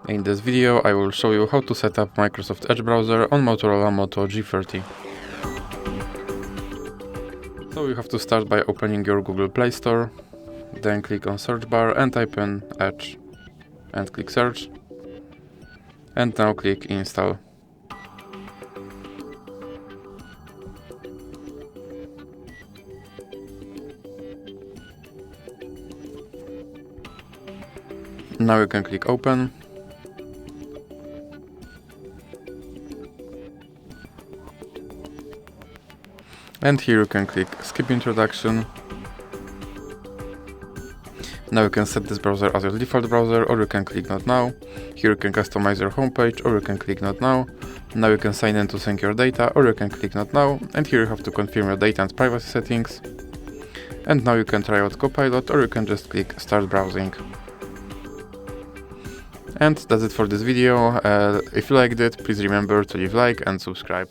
In this video I will show you how to set up Microsoft Edge browser on Motorola Moto G30. So you have to start by opening your Google Play Store, then click on search bar and type in Edge and click search, and now click install. Now you can click open. And here you can click skip introduction. Now you can set this browser as your default browser, or you can click not now. Here you can customize your homepage, or you can click not now. Now you can sign in to sync your data, or you can click not now. And here you have to confirm your data and privacy settings. And now you can try out Copilot, or you can just click start browsing. And that's it for this video. If you liked it, please remember to leave a like and subscribe.